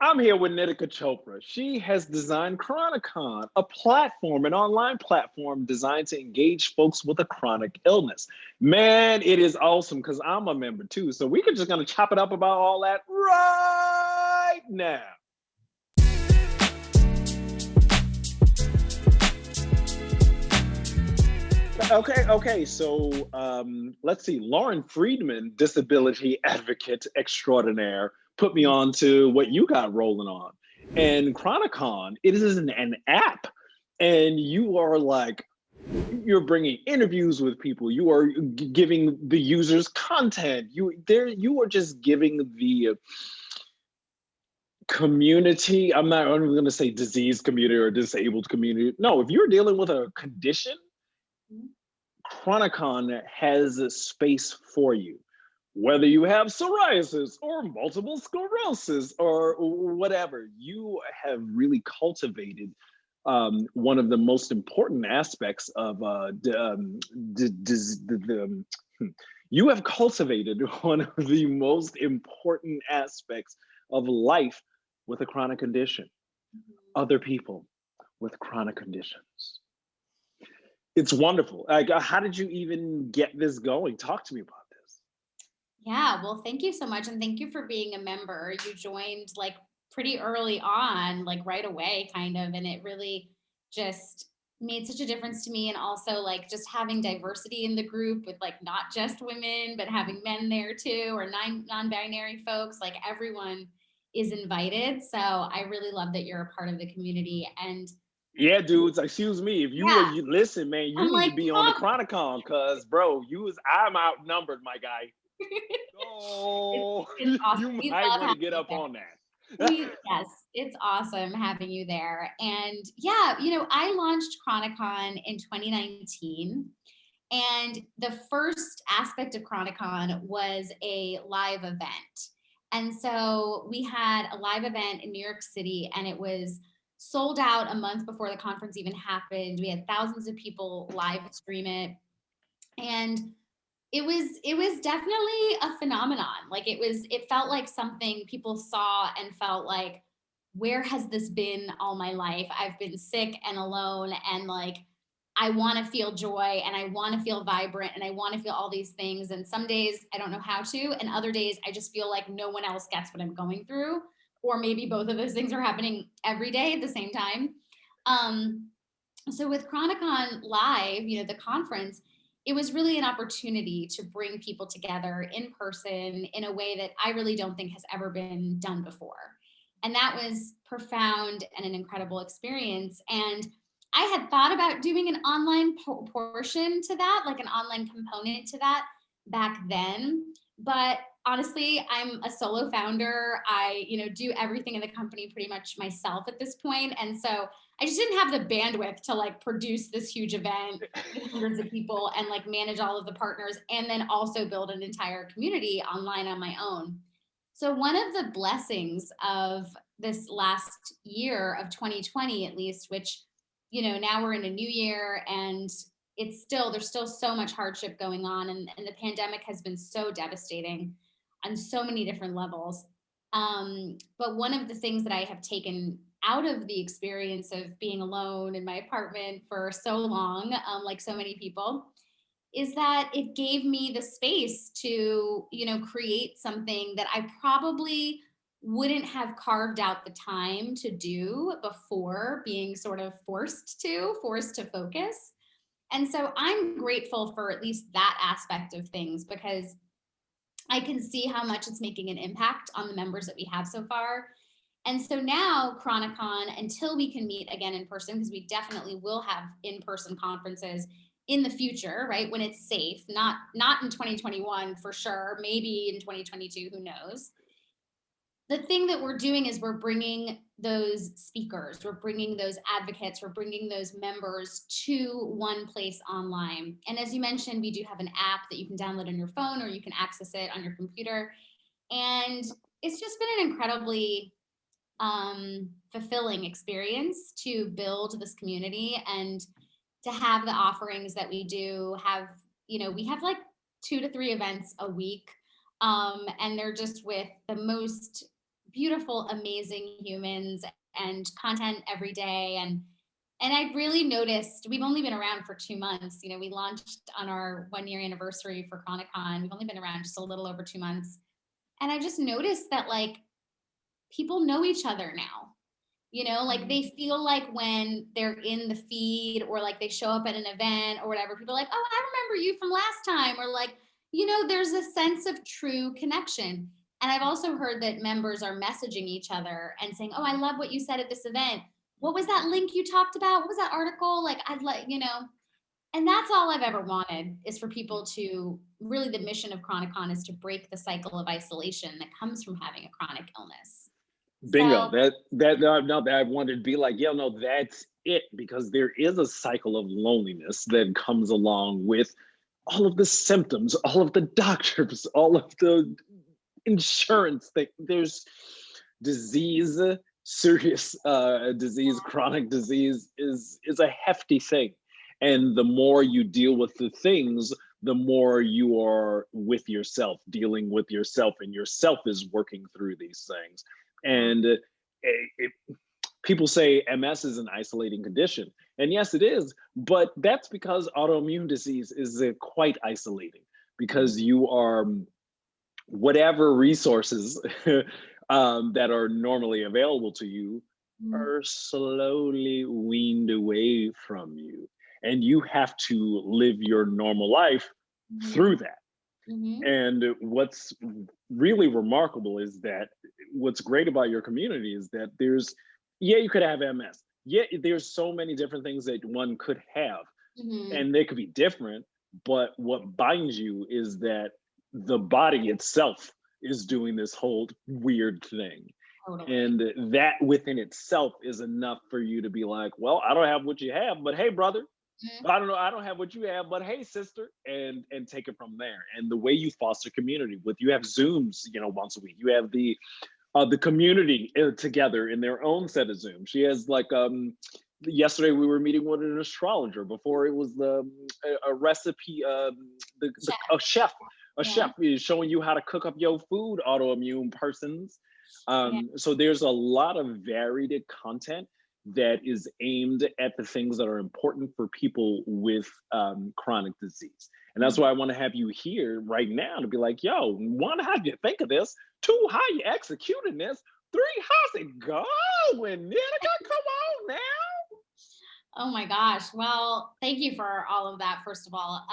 I'm here with Nitika Chopra. She has designed Chronicon, a platform, an online platform designed to engage folks with a chronic illness. Man, it is awesome because I'm a member too. So we could just gonna chop it up about all that right now. Okay. So let's see. Lauren Friedman, disability advocate extraordinaire, put me on to what you got rolling on. And Chronicon, it is an app, and you are like you're bringing interviews with people. You are giving the users content. You are just giving the community. I'm not even going to say disease community or disabled community. No, if you're dealing with a condition, Chronicon has a space for you. Whether you have psoriasis or multiple sclerosis or whatever, you have really cultivated one of the most important aspects of you have cultivated one of the most important aspects of life with a chronic condition. Other people with chronic conditions. It's wonderful. Like, how did you even get this going? Talk to me about this. Yeah, well, thank you so much. And thank you for being a member. You joined like pretty early on, like right away, kind of. And it really just made such a difference to me. And also, like, just having diversity in the group with like not just women, but having men there too, or non binary folks, like everyone is invited. So I really love that you're a part of the community. And Yeah, dudes, excuse me. If you yeah, are you listen, man, you I'm need to like, be on the Chronicon because bro, I'm outnumbered, my guy. So it's awesome. you We might love want to having get you up there. on that. Yes, it's awesome having you there. And yeah, I launched Chronicon in 2019. And the first aspect of Chronicon was a live event. And so we had a live event in New York City, and it was sold out a month before the conference even happened. We had thousands of people live stream it. And it was definitely a phenomenon. Like it felt like something people saw and felt like, where has this been all my life? I've been sick and alone, and like I want to feel joy and I want to feel vibrant and I want to feel all these things, and some days I don't know how to, and other days I just feel like no one else gets what I'm going through, or maybe both of those things are happening every day at the same time. um so with Chronicon Live, the conference, it was really an opportunity to bring people together in person in a way that I really don't think has ever been done before. And that was profound and an incredible experience. And I had thought about doing an online portion to that, like an online component to that back then. But honestly, I'm a solo founder. I, do everything in the company pretty much myself at this point. And so I just didn't have the bandwidth to like produce this huge event with hundreds of people and like manage all of the partners and then also build an entire community online on my own. So one of the blessings of this last year of 2020 at least, which now we're in a new year, and there's still so much hardship going on, and the pandemic has been so devastating on so many different levels. But one of the things that I have taken out of the experience of being alone in my apartment for so long, like so many people, is that it gave me the space to, create something that I probably wouldn't have carved out the time to do before being sort of forced to focus. And so I'm grateful for at least that aspect of things, because I can see how much it's making an impact on the members that we have so far. And so now Chronicon, until we can meet again in person, because we definitely will have in-person conferences in the future, right? When it's safe, not in 2021 for sure, maybe in 2022, who knows. The thing that we're doing is we're bringing those speakers, we're bringing those advocates, we're bringing those members to one place online. And as you mentioned, we do have an app that you can download on your phone or you can access it on your computer. And it's just been an incredibly fulfilling experience to build this community and to have the offerings that we do have. We have like 2 to 3 events a week, and they're just with the most beautiful, amazing humans and content every day. And I've really noticed we've only been around for 2 months. You know, we launched on our 1 year anniversary for Chronicon. We've only been around just a little over 2 months. And I've just noticed that like people know each other now. You know, like they feel like when they're in the feed or like they show up at an event or whatever, people are like, oh, I remember you from last time. Or like, you know, there's a sense of true connection. And I've also heard that members are messaging each other and saying, oh, I love what you said at this event. What was that link you talked about? What was that article? Like, I'd like, you know, and that's all I've ever wanted is for people to really, the mission of Chronicon is to break the cycle of isolation that comes from having a chronic illness. Bingo. So, That no, that I wanted to be like, yeah, no, that's it, because there is a cycle of loneliness that comes along with all of the symptoms, all of the doctors, all of the insurance. That there's disease, serious disease, chronic disease is a hefty thing, and the more you deal with the things, the more you are with yourself, dealing with yourself, and yourself is working through these things. And people say MS is an isolating condition, and yes, it is. But that's because autoimmune disease is quite isolating, because you are whatever resources that are normally available to you mm, are slowly weaned away from you, and you have to live your normal life mhm, through that. mhm. And what's really remarkable is that what's great about your community is that there's, yeah, you could have MS. Yeah, there's so many different things that one could have, Mhm. and they could be different. But what binds you is that the body itself is doing this whole weird thing. Totally. And that within itself is enough for you to be like, well, I don't have what you have, but hey, brother, Mhm. I don't know. I don't have what you have, but hey, sister, and take it from there. And the way you foster community with, you have Zooms, once a week. You have the community together in their own set of Zoom. She has like yesterday we were meeting with an astrologer. Before it was a recipe, Chef. a chef. A Yeah. chef is showing you how to cook up your food, autoimmune persons. Yeah. So there's a lot of varied content that is aimed at the things that are important for people with chronic disease. And that's Mhm. why I want to have you here right now to be like, yo, one, how'd you think of this? Two, how you executing this? Three, how's it going? Nitika, come on now. Oh my gosh. Well, thank you for all of that, first of all.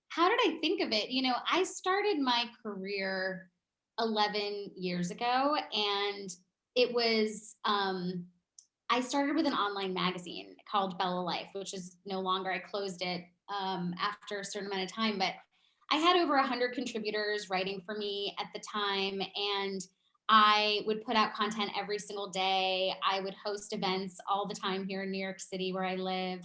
How did I think of it? You know, I started my career 11 years ago, and it was, I started with an online magazine called Bella Life, which is no longer, I closed it after a certain amount of time, but I had over 100 contributors writing for me at the time. And I would put out content every single day. I would host events all the time here in New York City, where I live.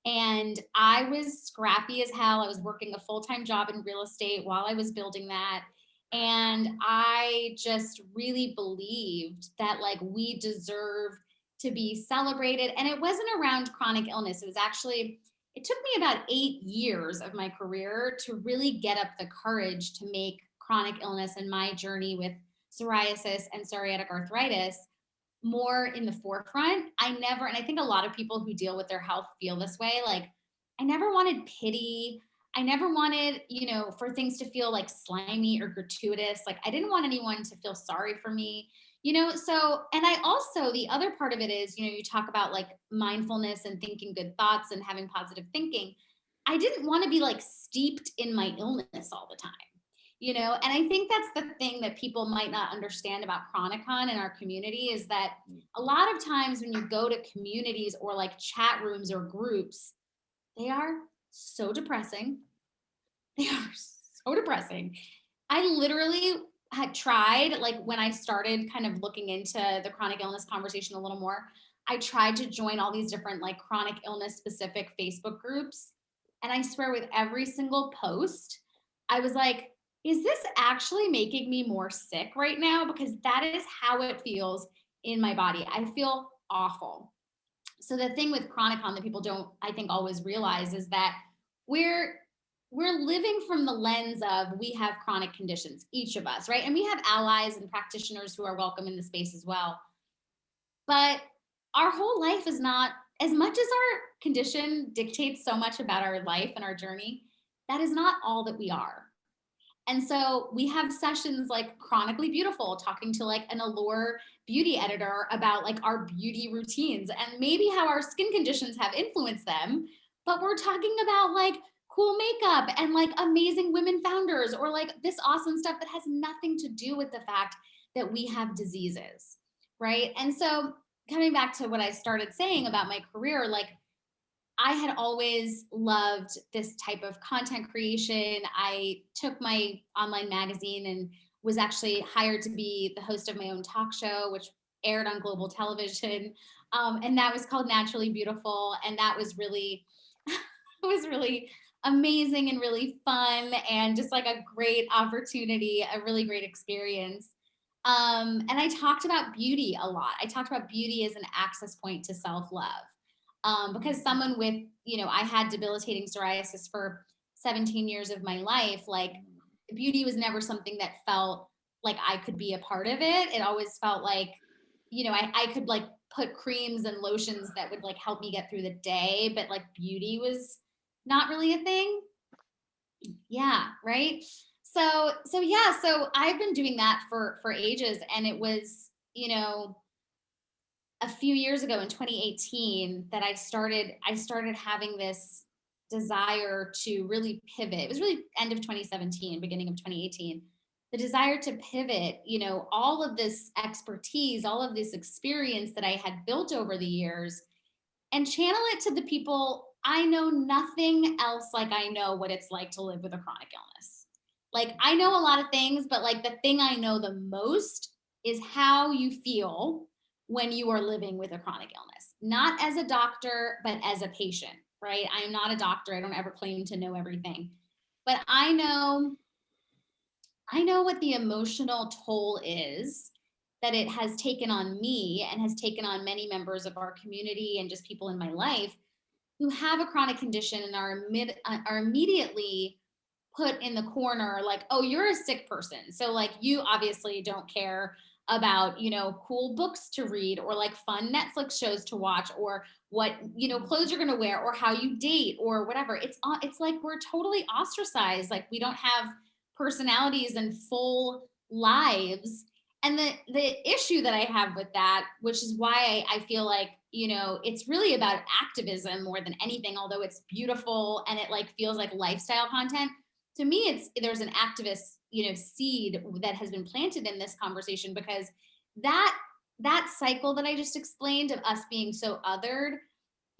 And I was scrappy as hell. I was working a full time job in real estate while I was building that. And I just really believed that, like, we deserve to be celebrated. And it wasn't around chronic illness. It was actually, it took me about 8 years of my career to really get up the courage to make chronic illness and my journey with psoriasis and psoriatic arthritis more in the forefront. I never, and I think a lot of people who deal with their health feel this way. Like, I never wanted pity. I never wanted, you know, for things to feel like slimy or gratuitous. Like, I didn't want anyone to feel sorry for me, you know? So, and I also, the other part of it is, you know, you talk about like mindfulness and thinking good thoughts and having positive thinking. I didn't want to be like steeped in my illness all the time, you know. And I think that's the thing that people might not understand about Chronicon and our community is that a lot of times when you go to communities or like chat rooms or groups, they are so depressing. They are so depressing. I literally had tried, like, when I started kind of looking into the chronic illness conversation a little more, I tried to join all these different like chronic illness specific Facebook groups. And I swear, with every single post, I was like, is this actually making me more sick right now? Because that is how it feels in my body. I feel awful. So the thing with Chronicon that people don't, I think, always realize is that we're we're living from the lens of we have chronic conditions, each of us, right? And we have allies and practitioners who are welcome in the space as well. But our whole life is not, as much as our condition dictates so much about our life and our journey, that is not all that we are. And so we have sessions like Chronically Beautiful, talking to like an Allure beauty editor about like our beauty routines and maybe how our skin conditions have influenced them. But we're talking about like cool makeup and like amazing women founders or like this awesome stuff that has nothing to do with the fact that we have diseases, right? And so coming back to what I started saying about my career, like I had always loved this type of content creation. I took my online magazine and was actually hired to be the host of my own talk show, which aired on global television. And that was called Naturally Beautiful. And that was really, it was really amazing and really fun and just like a great opportunity, a really great experience. And I talked about beauty a lot. I talked about beauty as an access point to self-love. Because someone with, I had debilitating psoriasis for 17 years of my life, like beauty was never something that felt like I could be a part of it. It always felt like, I could like put creams and lotions that would like help me get through the day, but like beauty was not really a thing. Yeah, right. So I've been doing that for ages, and it was, a few years ago in 2018 that I started having this desire to really pivot. It was really end of 2017, beginning of 2018. The desire to pivot, all of this expertise, all of this experience that I had built over the years, and channel it to the people. I know nothing else like I know what it's like to live with a chronic illness. Like I know a lot of things, but like the thing I know the most is how you feel when you are living with a chronic illness, not as a doctor, but as a patient, right? I am not a doctor. I don't ever claim to know everything, but I know what the emotional toll is that it has taken on me and has taken on many members of our community and just people in my life who have a chronic condition and are immediately put in the corner like, oh, you're a sick person. So like you obviously don't care about, cool books to read or like fun Netflix shows to watch or what, clothes you're going to wear or how you date or whatever. It's like we're totally ostracized. Like we don't have personalities and full lives. And the issue that I have with that, which is why I feel like, it's really about activism more than anything, although it's beautiful and it like feels like lifestyle content. To me, there's an activist, seed that has been planted in this conversation because that cycle that I just explained of us being so othered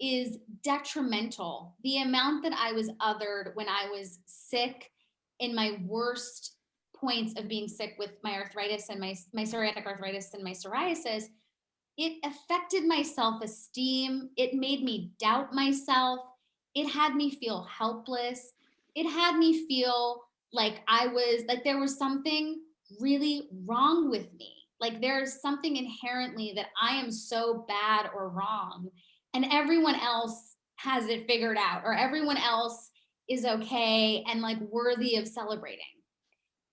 is detrimental. The amount that I was othered when I was sick in my worst points of being sick with my arthritis and my psoriatic arthritis and my psoriasis, it affected my self-esteem. It made me doubt myself. It had me feel helpless. It had me feel like there was something really wrong with me. Like there's something inherently that I am so bad or wrong, and everyone else has it figured out, or everyone else is okay and like worthy of celebrating.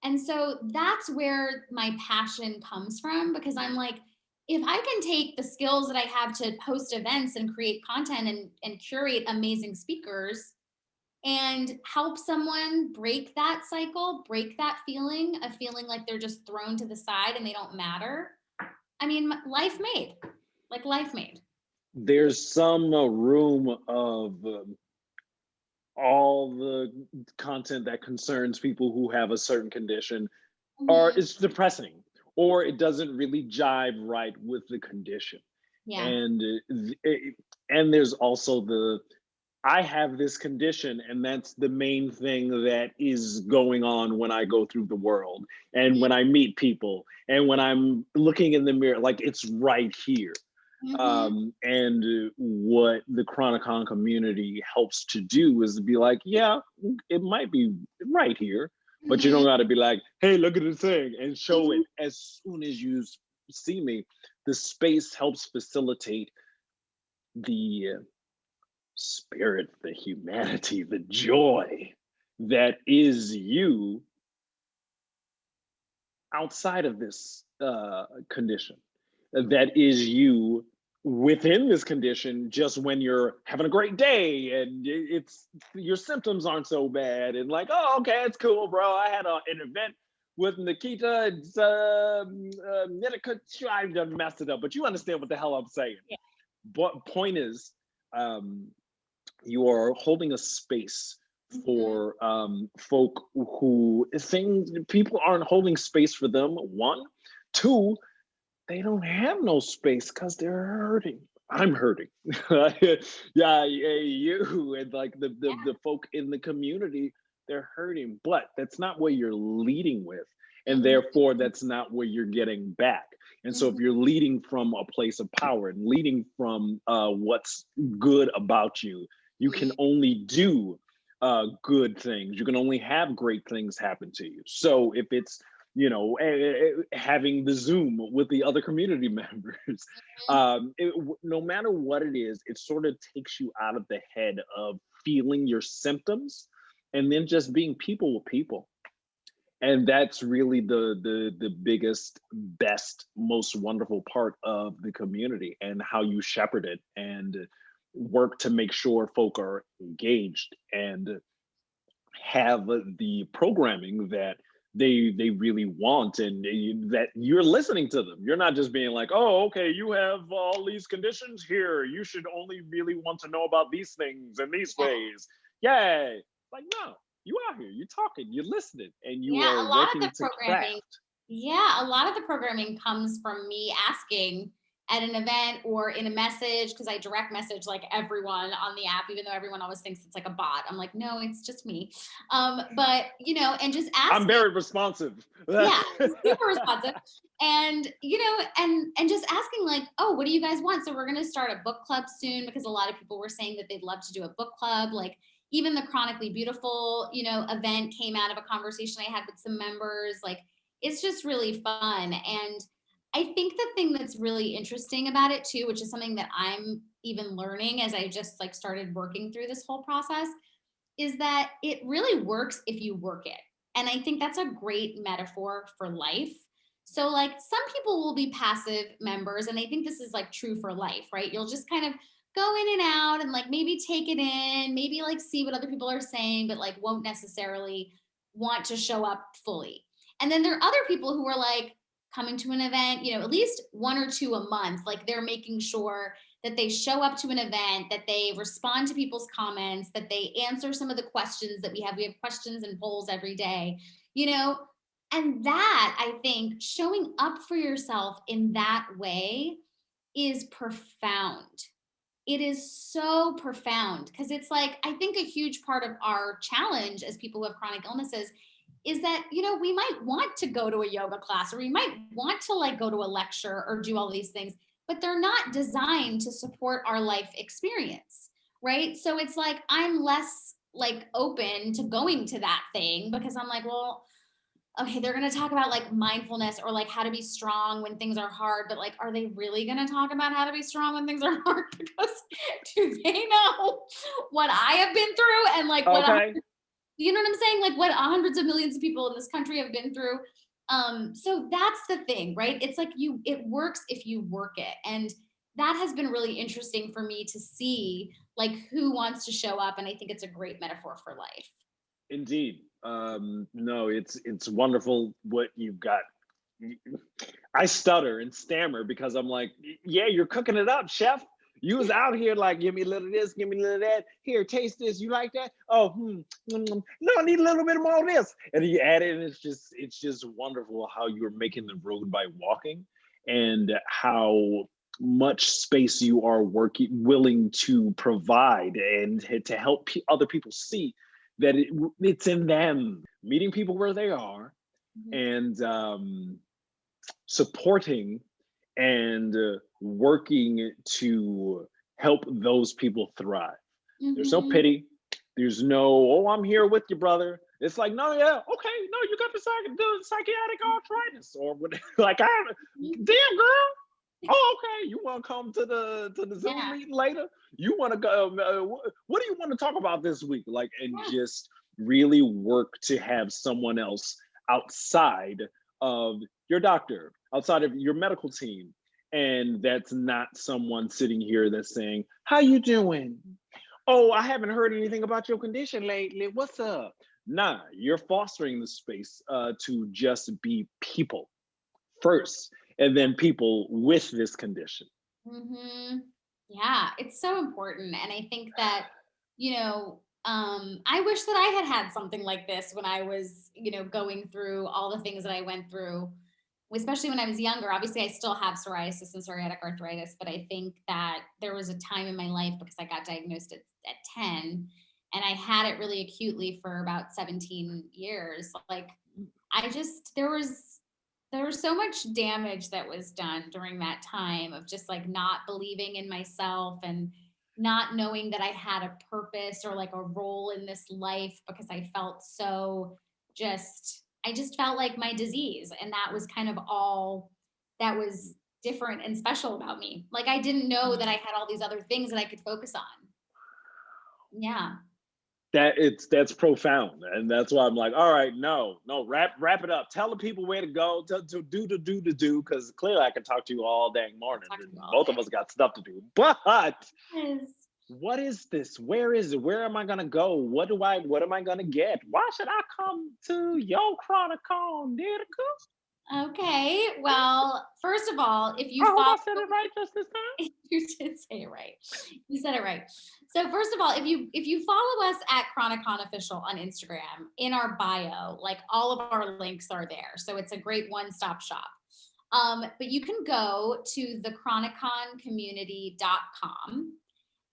And so that's where my passion comes from, because I'm like, if I can take the skills that I have to host events and create content and curate amazing speakers and help someone break that cycle, break that feeling of feeling like they're just thrown to the side and they don't matter. I mean, life made, like life made. There's some room of all the content that concerns people who have a certain condition, or Mhm. it's depressing, or it doesn't really jive right with the condition. Yeah. And and there's also the I have this condition, and that's the main thing that is going on when I go through the world and when I meet people and when I'm looking in the mirror, like it's right here. Mm-hmm. And what the Chronicon community helps to do is to be like, yeah, it might be right here, but you Mm-hmm. don't got to be like, hey, look at the thing and show Mm-hmm. it as soon as you see me. The space helps facilitate the spirit, the humanity, the joy that is you outside of this condition, that is you within this condition, just when you're having a great day and it's your symptoms aren't so bad, and like, oh, okay, it's cool, bro. I had an event with Nikita. Nitika, I done messed it up, but you understand what the hell I'm saying. Yeah. But point is, um, you are holding a space for folk who things people aren't holding space for them. One, two, they don't have no space because they're hurting. I'm hurting. Yeah, yeah, you and like the folk in the community, they're hurting, but that's not what you're leading with. And Mhm. therefore, that's not what you're getting back. And so, if Mhm. you're leading from a place of power and leading from what's good about you, you can Mhm. only do good things. You can only have great things happen to you. So, if it's having the Zoom with the other community members, no matter what it is, it sort of takes you out of the head of feeling your symptoms and then just being people with people. And that's really the biggest, best, most wonderful part of the community, and how you shepherd it and work to make sure folk are engaged and have the programming that they really want, and that you're listening to them. You're not just being like, oh, okay, you have all these conditions here, you should only really want to know about these things and these Yeah. ways. Yay. Like, no, you out here, you're talking, you're listening, and you Yeah, are a lot of working the to programming craft. yeah, a lot of the programming comes from me asking at an event or in a message, because I direct message like everyone on the app, even though everyone always thinks it's like a bot. I'm like, no, it's just me. But and just I'm asking, very responsive. yeah, super responsive. And and just asking like, oh, what do you guys want? So we're gonna start a book club soon, because a lot of people were saying that they'd love to do a book club. Like even the Chronically Beautiful, event came out of a conversation I had with some members. Like it's just really fun. And I think the thing that's really interesting about it too, which is something that I'm even learning as I just like started working through this whole process, is that it really works if you work it. And I think that's a great metaphor for life. So, like, some people will be passive members, and I think this is like true for life, right? You'll just kind of go in and out and like maybe take it in, maybe like see what other people are saying, but like won't necessarily want to show up fully. And then there are other people who are like coming to an event, at least one or two a month, like they're making sure that they show up to an event, that they respond to people's comments, that they answer some of the questions that we have. We have questions and polls every day, you know? And that, I think, showing up for yourself in that way is profound. It is so profound, because it's like, I think a huge part of our challenge as people who have chronic illnesses is that, we might want to go to a yoga class, or we might want to like go to a lecture or do all these things, but they're not designed to support our life experience, right? So it's like I'm less like open to going to that thing, because I'm like, well, okay, they're going to talk about like mindfulness or like how to be strong when things are hard, but like, are they really going to talk about how to be strong when things are hard? Because do they know what I have been through, and like Okay. you know what I'm saying? Like what hundreds of millions of people in this country have been through. So that's the thing, right? It's like it works if you work it. And that has been really interesting for me to see like who wants to show up. And I think it's a great metaphor for life. Indeed. No, it's wonderful what you've got. I stutter and stammer because I'm like, yeah, you're cooking it up, chef. You was out here like, give me a little of this, give me a little of that. Here, taste this. You like that? Oh, no, I need a little bit more of this. And you add it, and it's just wonderful how you're making the road by walking, and how much space you are willing to provide, and to help other people see that it's in them, meeting people where they are, Mhm. and supporting and working to help those people thrive. There's no Mhm. pity. There's no, oh, I'm here with you, brother. It's like, no, yeah, okay, no, you got the psychiatric arthritis or what? Like, damn, girl. Oh, okay. You want to come to the Zoom Yeah. meeting later? You want to go? What do you want to talk about this week? Like, and Yeah. just really work to have someone else outside of your doctor, outside of your medical team. And that's not someone sitting here that's saying, "How you doing? Oh, I haven't heard anything about your condition lately. What's up?" Nah, you're fostering the space to just be people first, and then people with this condition. Hmm. Yeah, it's so important. And I think that, I wish that I had had something like this when I was, going through all the things that I went through, especially when I was younger. Obviously, I still have psoriasis and psoriatic arthritis, but I think that there was a time in my life because I got diagnosed at 10 and I had it really acutely for about 17 years. Like, I just there was so much damage that was done during that time of just like not believing in myself and not knowing that I had a purpose or like a role in this life because I felt so I just felt like my disease, and that was kind of all that was different and special about me. Like, I didn't know that I had all these other things that I could focus on. Yeah. That's profound, and that's why I'm like, all right, no, no, wrap it up. Tell the people where to go, to do, because clearly I can talk to you all dang morning, Talk to and you all both day. of us got stuff to do. But Yes. what is this? Where is it? Where am I gonna go? What am I gonna get? Why should I come to your Chronicon, Nitika? Okay. Well, first of all, if I you hope follow I said it right just this time. you did say it right. You said it right. So first of all, if you follow us at Chronicon Official on Instagram, in our bio, like all of our links are there. So it's a great one-stop shop. But you can go to thechroniconcommunity.com,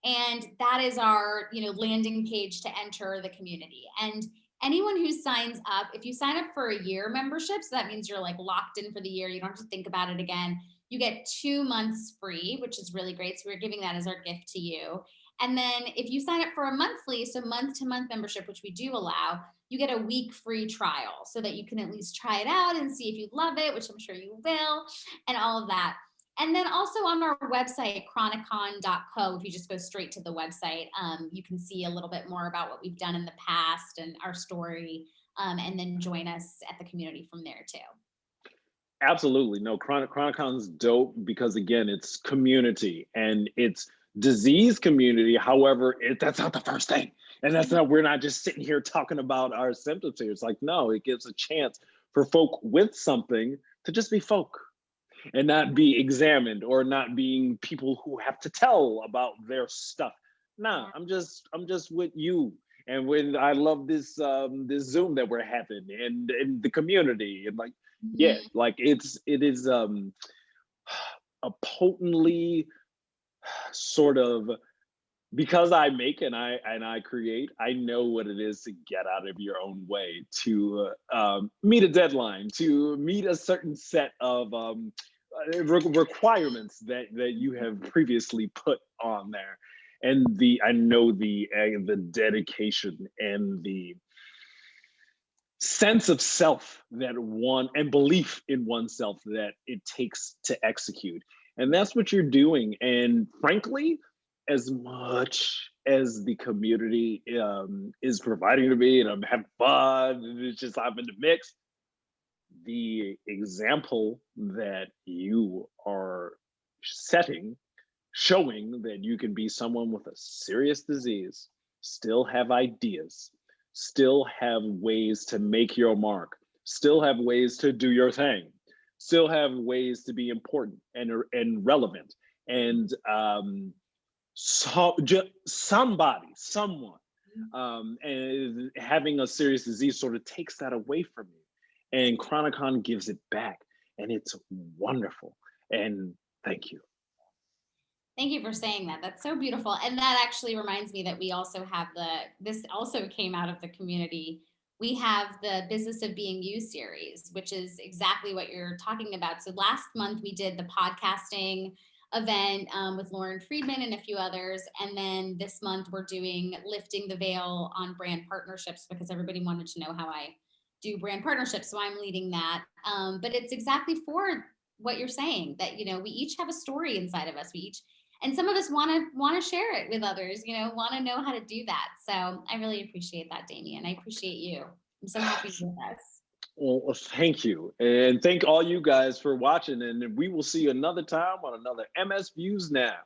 and that is our landing page to enter the community. And anyone who signs up, if you sign up for a year membership, so that means you're like locked in for the year, you don't have to think about it again, you get 2 months free, which is really great. So we're giving that as our gift to you. And then if you sign up for a monthly, so month to month membership, which we do allow, you get a week free trial so that you can at least try it out and see if you love it, which I'm sure you will, and all of that. And then also on our website, chronicon.co, if you just go straight to the website, you can see a little bit more about what we've done in the past and our story, and then join us at the community from there too. Absolutely. No, Chronicon's dope because again, it's community and it's disease community. However, that's not the first thing. And that's not, we're not just sitting here talking about our symptoms here. It's like, no, it gives a chance for folk with something to just be folk and not be examined or not being people who have to tell about their stuff. Nah, I'm just with you. And when I love this Zoom that we're having and the community and like, yeah, Mhm. like it is a potently sort of, because I make and I create, I know what it is to get out of your own way, to meet a deadline, to meet a certain set of requirements that you have previously put on there, and the I know the dedication and the sense of self that one and belief in oneself that it takes to execute. And that's what you're doing. And frankly, as much as the community is providing to me and I'm having fun, and it's just I'm in the mix, the example that you are setting, showing that you can be someone with a serious disease, still have ideas, still have ways to make your mark, still have ways to do your thing, still have ways to be important and relevant. And so just someone, and having a serious disease sort of takes that away from you, and Chronicon gives it back, and it's wonderful. And thank you. Thank you for saying that. That's so beautiful. And that actually reminds me that we also have this also came out of the community. We have the Business of Being You series, which is exactly what you're talking about. So last month we did the podcasting event, with Lauren Friedman and a few others. And then this month we're doing Lifting the Veil on brand partnerships because everybody wanted to know how I do brand partnerships. So I'm leading that. But it's exactly for what you're saying, that, we each have a story inside of us. We each And some of us want to share it with others, want to know how to do that. So I really appreciate that, Damien. I appreciate you. I'm so happy you're with us. Well, thank you. And thank all you guys for watching. And we will see you another time on another MS Views Now.